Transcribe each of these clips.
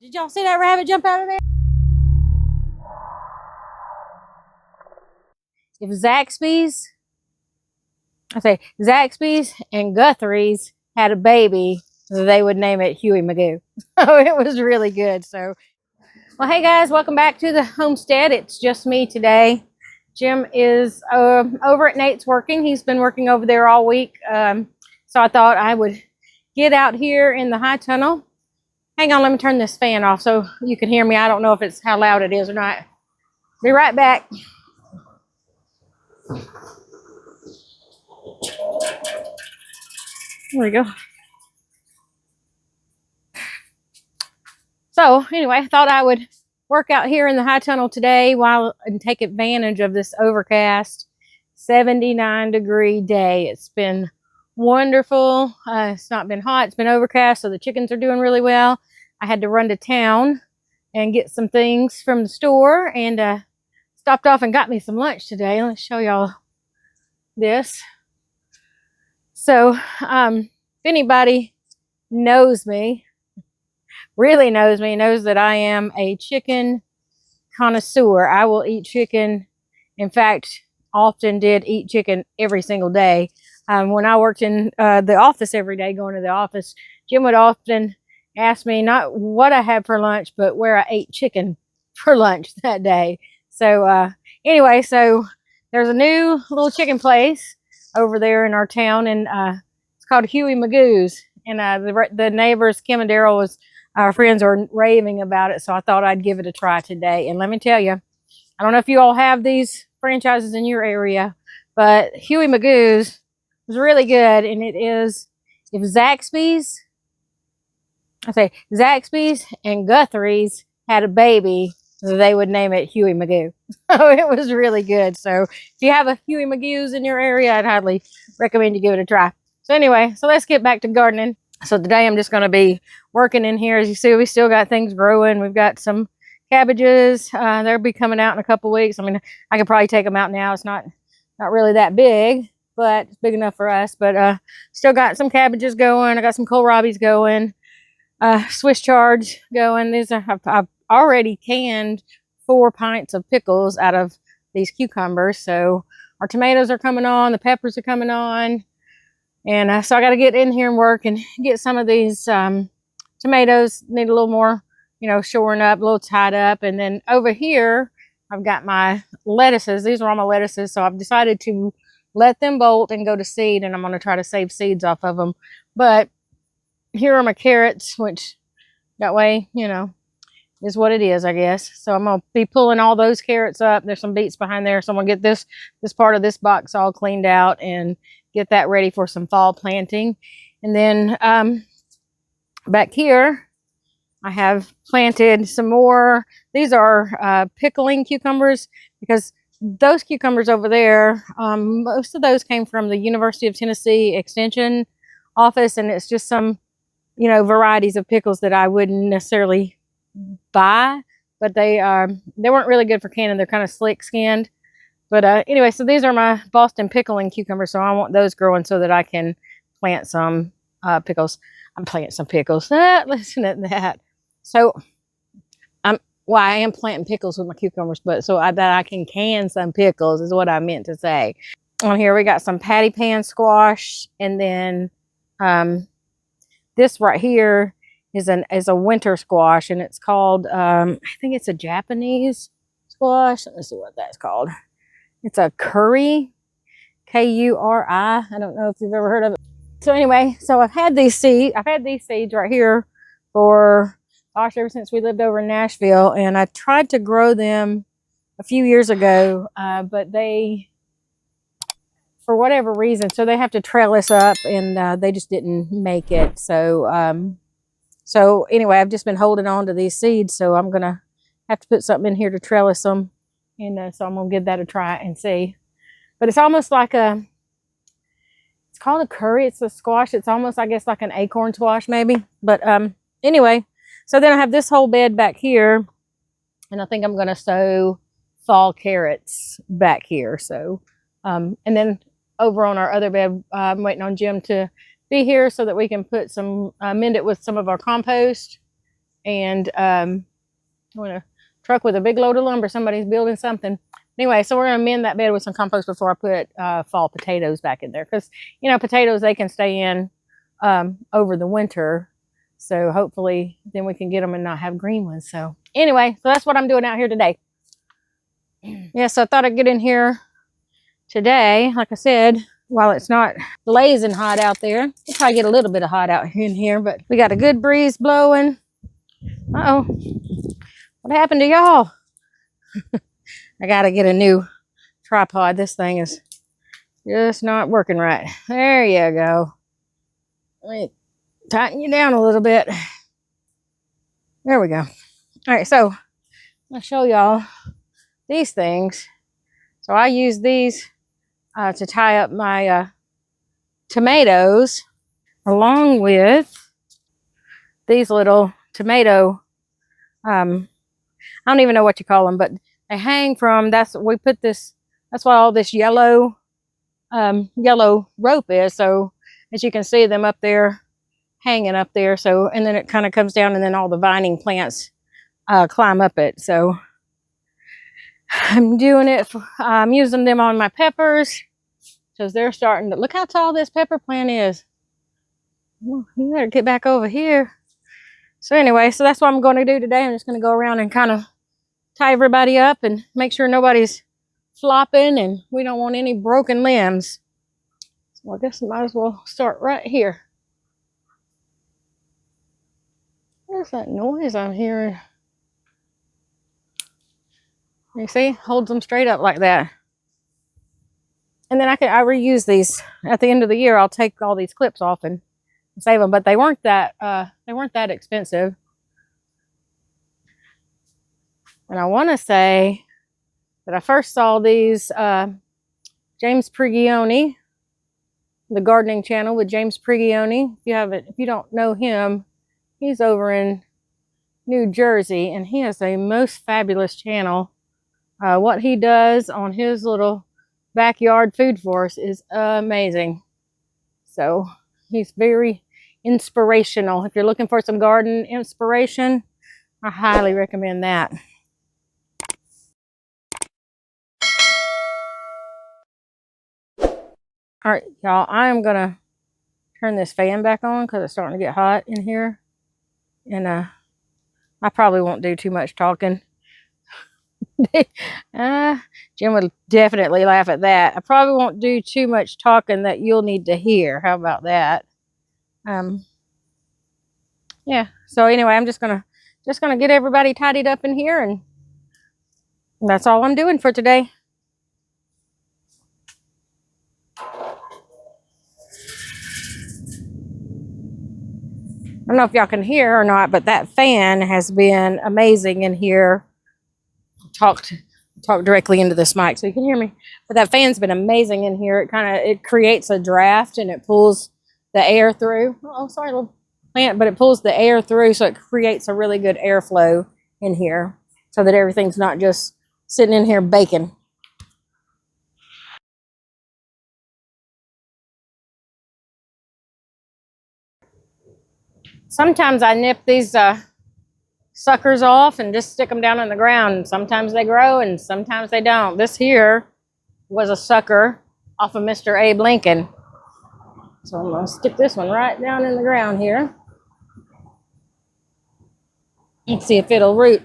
Did y'all see that rabbit jump out of there? If Zaxby's and Guthrie's had a baby, they would name it Huey Magoo. Oh, it was really good. So, well, hey guys, welcome back to the homestead. It's just me today. Jim is over at Nate's working. He's been working over there all week. So I thought I would get out here in the high tunnel. Hang on, let me turn this fan off so you can hear me. I don't know if it's how loud it is or not. Be right back. There we go. So anyway, I thought I would work out here in the high tunnel today and take advantage of this overcast 79-degree day. It's been wonderful. It's not been hot. It's been overcast, so the chickens are doing really well. I had to run to town and get some things from the store and stopped off and got me some lunch today. Let's show y'all this. So if anybody knows me, really knows me, knows that I am a chicken connoisseur. I will eat chicken. In fact, often did eat chicken every single day. When I worked in the office every day, going to the office, Jim would often ask me not what I had for lunch, but where I ate chicken for lunch that day. So anyway, so there's a new little chicken place over there in our town, and it's called Huey Magoo's. And the neighbors, Kim and Daryl, our friends are raving about it, so I thought I'd give it a try today. And let me tell you, I don't know if you all have these franchises in your area, but Huey Magoo's is really good, and it is, if Zaxby's and Guthrie's had a baby, they would name it Huey Magoo. Oh, it was really good. So if you have a Huey Magoo's in your area, I'd highly recommend you give it a try. So anyway, so let's get back to gardening. So today I'm just going to be working in here. As you see, we still got things growing. We've got some cabbages. They'll be coming out in a couple weeks. I mean, I could probably take them out now. It's not really that big, but it's big enough for us. But still got some cabbages going. I got some kohlrabies going. Swiss chards going. I've already canned 4 pints of pickles out of these cucumbers. So our tomatoes are coming on. The peppers are coming on. And so I got to get in here and work and get some of these tomatoes. Need a little more, shoring up, a little tied up. And then over here, I've got my lettuces. These are all my lettuces. So I've decided to let them bolt and go to seed. And I'm going to try to save seeds off of them. But here are my carrots, which that way, is what it is, I guess. So I'm going to be pulling all those carrots up. There's some beets behind there. So I'm going to get this part of this box all cleaned out and get that ready for some fall planting. And then back here, I have planted some more. These are pickling cucumbers, because those cucumbers over there, most of those came from the University of Tennessee Extension office, and it's just some, varieties of pickles that I wouldn't necessarily buy, but they weren't really good for canning. They're kind of slick skinned. But anyway, so these are my Boston pickling cucumbers. So I want those growing so that I can plant some pickles. I'm planting some pickles. Listen at that. So I am planting pickles with my cucumbers, but so that I can can some pickles is what I meant to say. On here we got some patty pan squash, and then this right here is a winter squash, and it's called I think it's a Japanese squash. Let me see what that's called. It's a curry, K-U-R-I. I don't know if you've ever heard of it. So anyway, so I've had these seeds right here for, gosh, ever since we lived over in Nashville. And I tried to grow them a few years ago, but they, for whatever reason, so they have to trellis up, and they just didn't make it. So, so anyway, I've just been holding on to these seeds. So I'm going to have to put something in here to trellis them. And so I'm going to give that a try and see. But it's almost like it's called a curry. It's a squash. It's almost, I guess, like an acorn squash maybe. But anyway, so then I have this whole bed back here. And I think I'm going to sow fall carrots back here. So, and then over on our other bed, I'm waiting on Jim to be here so that we can put some, mend it with some of our compost. and when a truck with a big load of lumber, somebody's building something. Anyway, so we're going to mend that bed with some compost before I put fall potatoes back in there. Because, you know, potatoes, they can stay in over the winter. So hopefully then we can get them and not have green ones. So anyway, so that's what I'm doing out here today. Yeah, so I thought I'd get in here today. Like I said, while it's not blazing hot out there, we'll probably get a little bit of hot out in here, but we got a good breeze blowing. Uh-oh. What happened to y'all? I got to get a new tripod. This thing is just not working right. There you go. Let me tighten you down a little bit. There we go. All right, so I'll show y'all these things. So I use these to tie up my tomatoes, along with these little tomato, I don't even know what you call them, but they hang from, we put this, that's what all this yellow rope is. So as you can see them up there, hanging up there. So, and then it kind of comes down and then all the vining plants climb up it. So I'm doing it, I'm using them on my peppers because they're starting to, look how tall this pepper plant is. Well, you better get back over here. So anyway, so that's what I'm going to do today. I'm just going to go around and kind of tie everybody up and make sure nobody's flopping and we don't want any broken limbs. So I guess I might as well start right here. Where's that noise I'm hearing? You see, holds them straight up like that. And then I reuse these at the end of the year. I'll take all these clips off and save them, but they weren't that expensive. And I want to say that I first saw these James Prigioni, the gardening channel with James Prigioni. If you don't know him, he's over in New Jersey, and he has a most fabulous channel. What he does on his little backyard food forest is amazing. So he's very inspirational. If you're looking for some garden inspiration, I highly recommend that. All right, y'all, I am gonna turn this fan back on because it's starting to get hot in here. And I probably won't do too much talking. Jim would definitely laugh at that. I probably won't do too much talking that you'll need to hear. How about that? Yeah. So anyway, I'm just gonna get everybody tidied up in here, and that's all I'm doing for today. I don't know if y'all can hear or not, but that fan has been amazing in here. Talk directly into this mic so you can hear me. But that fan's been amazing in here. It creates a draft and it pulls the air through. Oh, sorry, little plant, but it pulls the air through, so it creates a really good airflow in here so that everything's not just sitting in here baking. Sometimes I nip these suckers off and just stick them down on the ground. Sometimes they grow and sometimes they don't. This here was a sucker off of Mr. Abe Lincoln. So I'm going to stick this one right down in the ground here. Let's see if it'll root.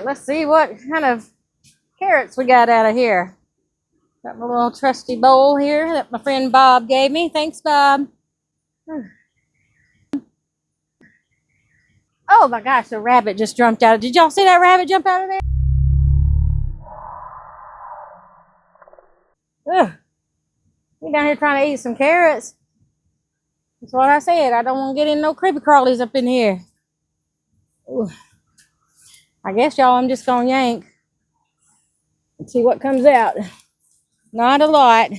Let's see what kind of carrots we got out of here. Got my little trusty bowl here that my friend Bob gave me. Thanks, Bob. Oh my gosh, the rabbit just jumped out. Did y'all see that rabbit jump out of there? Ugh. We down here trying to eat some carrots. That's what I said. I don't want to get in no creepy crawlies up in here. Ooh. I guess, y'all, I'm just going to yank and see what comes out. Not a lot.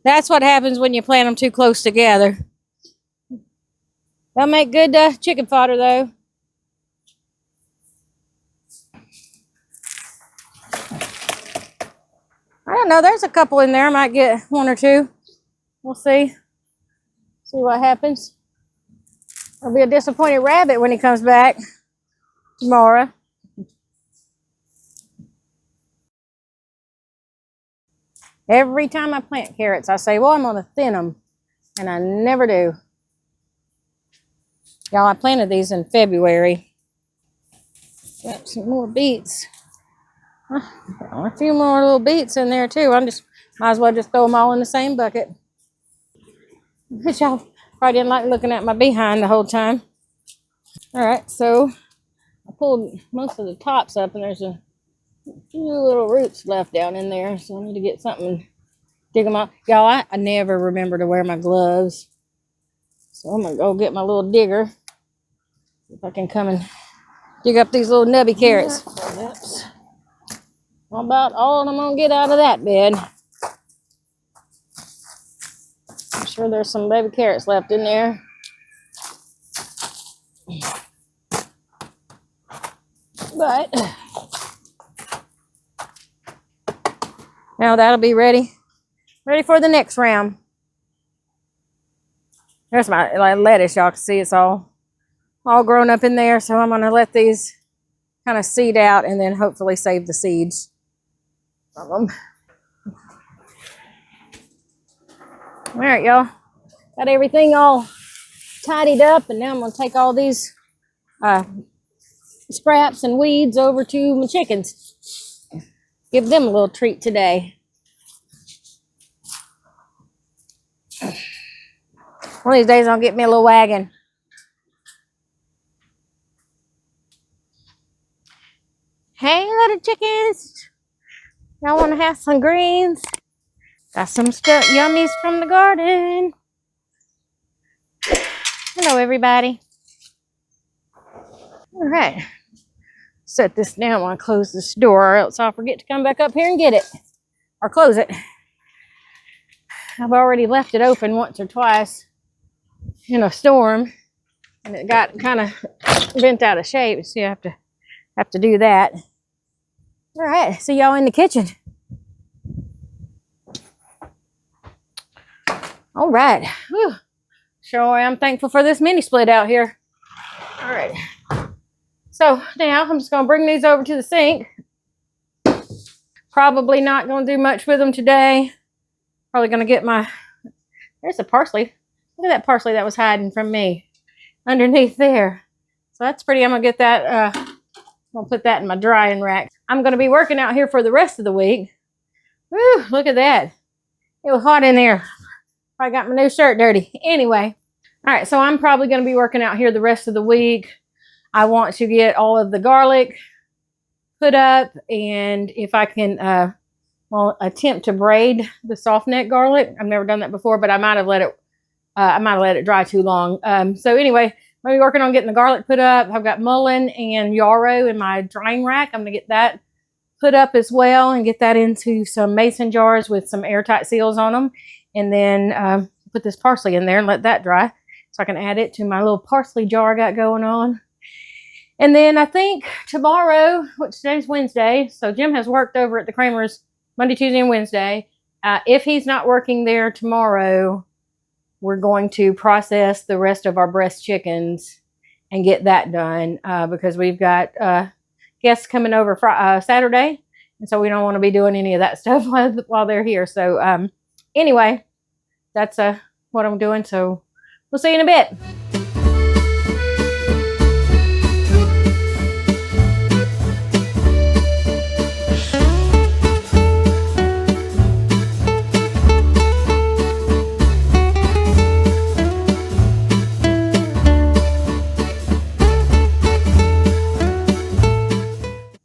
That's what happens when you plant them too close together. They'll make good chicken fodder, though. I don't know. There's a couple in there. I might get one or two. We'll see. See what happens. I'll be a disappointed rabbit when he comes back tomorrow. Every time I plant carrots, I say, well, I'm going to thin them. And I never do. Y'all, I planted these in February. Got some more beets. A few more little beets in there, too. Might as well just throw them all in the same bucket. But y'all probably didn't like looking at my behind the whole time. All right, so I pulled most of the tops up, and there's a few little roots left down in there, so I need to get something, dig them out. Y'all, I never remember to wear my gloves, so I'm gonna go get my little digger, if I can come and dig up these little nubby carrots. That's about all I'm gonna get out of that bed. I'm sure there's some baby carrots left in there. But now that'll be ready for the next round. There's my lettuce. Y'all can see it's all grown up in there. So I'm going to let these kind of seed out and then hopefully save the seeds from them. All right, y'all. Got everything all tidied up, and now I'm going to take all these scraps and weeds over to my chickens. Give them a little treat today. One of these days I'll get me a little wagon. Hey, little chickens. Y'all want to have some greens? Got some stuff, yummies from the garden. Hello, everybody. All right. Set this down while I close this door, or else I'll forget to come back up here and get it. Or close it. I've already left it open once or twice in a storm, and it got kind of bent out of shape, so you have to do that. All right, see y'all in the kitchen. All right. Whew. Sure am thankful for this mini split out here. All right. So now I'm just going to bring these over to the sink. Probably not going to do much with them today. Probably going to get there's a parsley. Look at that parsley that was hiding from me underneath there. So that's pretty. I'm going to get that. I'm going to put that in my drying rack. I'm going to be working out here for the rest of the week. Woo, look at that. It was hot in there. I got my new shirt dirty. Anyway. All right. So I'm probably going to be working out here the rest of the week. I want to get all of the garlic put up. And if I can, attempt to braid the soft neck garlic. I've never done that before, but I might have let it dry too long. So anyway, I'm going to be working on getting the garlic put up. I've got mullein and yarrow in my drying rack. I'm going to get that put up as well and get that into some mason jars with some airtight seals on them. And then put this parsley in there and let that dry so I can add it to my little parsley jar I got going on. And then I think tomorrow, which today's Wednesday, so Jim has worked over at the Kramer's Monday, Tuesday, and Wednesday. If he's not working there tomorrow, we're going to process the rest of our breast chickens and get that done because we've got guests coming over Saturday. And so we don't want to be doing any of that stuff while they're here. So anyway, that's what I'm doing. So we'll see you in a bit.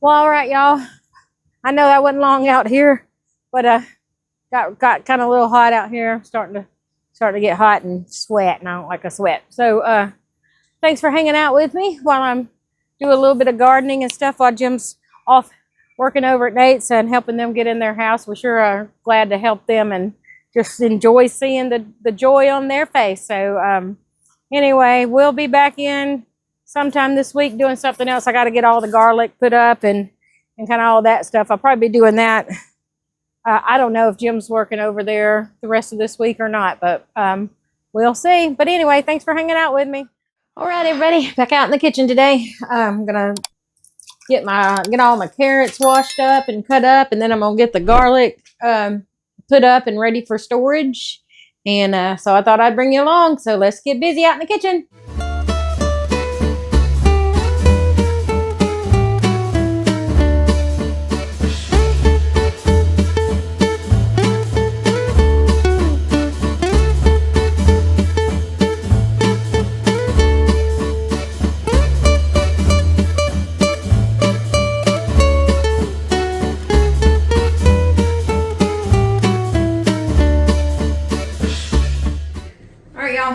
Well, all right, y'all. I know that wasn't long out here, but got kind of a little hot out here. Starting to starting to get hot and sweat, and I don't like to sweat. So thanks for hanging out with me while I'm doing a little bit of gardening and stuff while Jim's off working over at Nate's and helping them get in their house. We sure are glad to help them and just enjoy seeing the joy on their face. So anyway, we'll be back in sometime this week doing something else. I got to get all the garlic put up and kind of all that stuff. I'll probably be doing that. I don't know if Jim's working over there the rest of this week or not, but we'll see. But anyway, thanks for hanging out with me. All right, everybody, back out in the kitchen today. I'm gonna get all my carrots washed up and cut up, and then I'm gonna get the garlic put up and ready for storage. And so I thought I'd bring you along. So let's get busy out in the kitchen.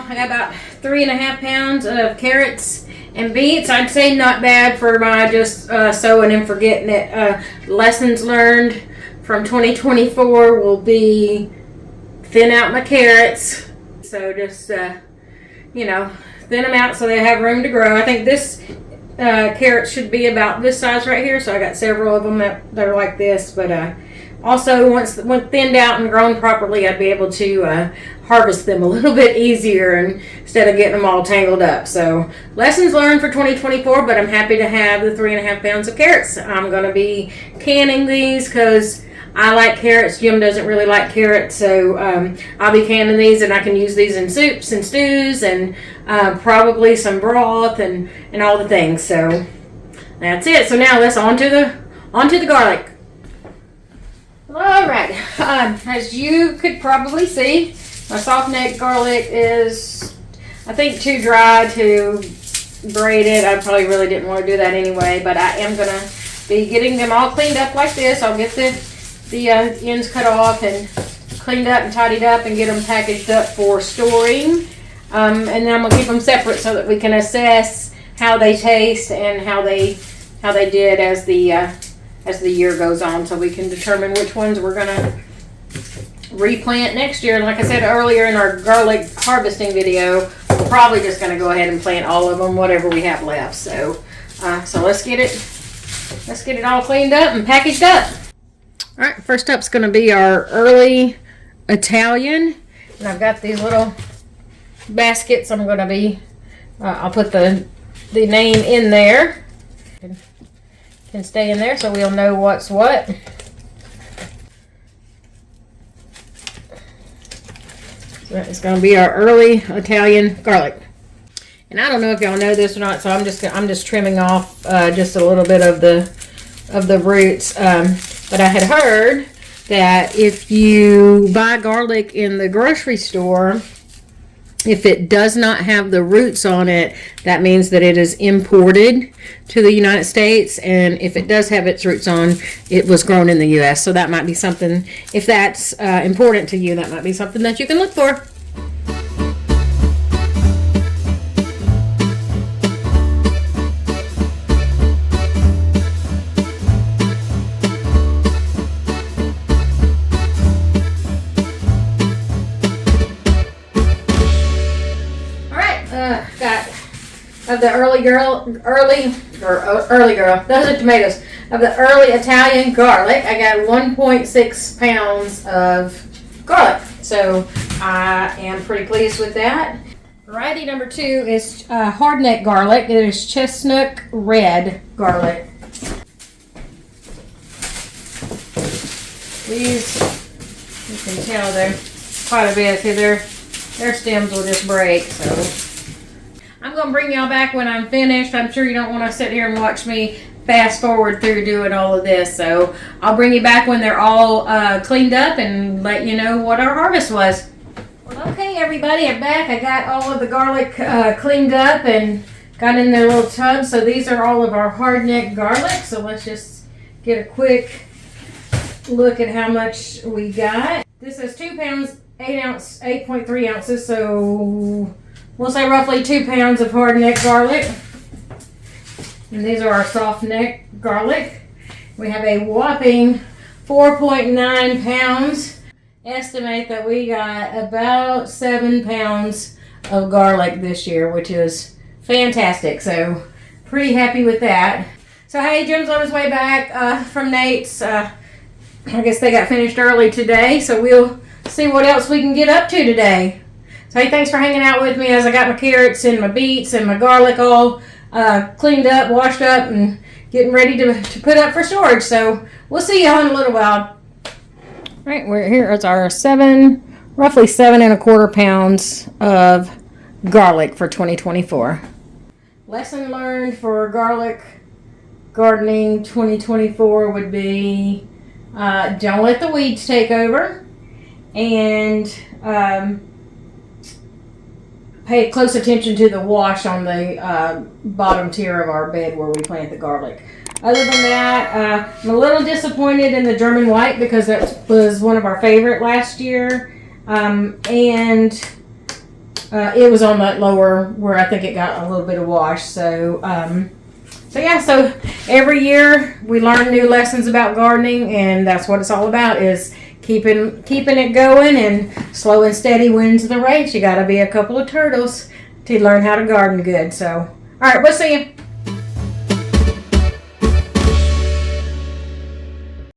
I got about 3.5 pounds of carrots and beets. I'd say not bad for my just sowing and forgetting it. Lessons learned from 2024 will be thin out my carrots. So just, thin them out so they have room to grow. I think this carrot should be about this size right here. So I got several of them that are like this. But also, once thinned out and grown properly, I'd be able to harvest them a little bit easier instead of getting them all tangled up. So, lessons learned for 2024, but I'm happy to have the 3.5 pounds of carrots. I'm going to be canning these because I like carrots. Jim doesn't really like carrots, so I'll be canning these, and I can use these in soups and stews and probably some broth and all the things. So, that's it. So now let's on to the garlic. All right, as you could probably see, my soft neck garlic is, I think, too dry to braid it. I probably really didn't want to do that anyway, but I am going to be getting them all cleaned up like this. I'll get the ends cut off and cleaned up and tidied up and get them packaged up for storing. And then I'm going to keep them separate so that we can assess how they taste and how they did as the year goes on, so we can determine which ones we're going to replant next year. And like I said earlier in our garlic harvesting video, we're probably just going to go ahead and plant all of them, whatever we have left. So let's get it all cleaned up and packaged up. All right, first up is going to be our early Italian, and I've got these little baskets. I'm going to be I'll put the name in there. Can stay in there so we'll know what's what. So it's going to be our early Italian garlic. And I don't know if y'all know this or not, so I'm just trimming off just a little bit of the roots. But I had heard that if you buy garlic in the grocery store, if it does not have the roots on it, that means that it is imported to the United States. And if it does have its roots on, it was grown in the U.S. So that might be something, if that's important to you, that might be something that you can look for. Got of the early girl, those are tomatoes. Of the early Italian garlic, I got 1.6 pounds of garlic. So I am pretty pleased with that. Variety number 2 is hardneck garlic. It is chestnut red garlic. These, you can tell they're quite a bit. See, their stems will just break. So I'm going to bring y'all back when I'm finished. I'm sure you don't want to sit here and watch me fast forward through doing all of this. So I'll bring you back when they're all cleaned up and let you know what our harvest was. Well, okay, everybody, I'm back. I got all of the garlic cleaned up and got in their little tubs. So these are all of our hardneck garlic. So let's just get a quick look at how much we got. This is 2 pounds 8.3 ounces, so we'll say roughly 2 pounds of hard neck garlic. And these are our soft neck garlic. We have a whopping 4.9 pounds. Estimate that we got about 7 pounds of garlic this year, which is fantastic. So pretty happy with that. So hey, Jim's on his way back from Nate's. I guess they got finished early today, so we'll see what else we can get up to today. So hey, thanks for hanging out with me as I got my carrots and my beets and my garlic all cleaned up, washed up, and getting ready to put up for storage. So we'll see y'all in a little while. Right, we're here. It's our roughly 7.25 pounds of garlic for 2024. Lesson learned for garlic gardening 2024 would be don't let the weeds take over, and pay close attention to the wash on the bottom tier of our bed where we plant the garlic. Other than that, I'm a little disappointed in the German white because that was one of our favorite last year, and it was on that lower where I think it got a little bit of wash. So every year we learn new lessons about gardening, and that's what it's all about, is keeping it going, and slow and steady wins the race. You got to be a couple of turtles to learn how to garden good. So, all right, we'll see you.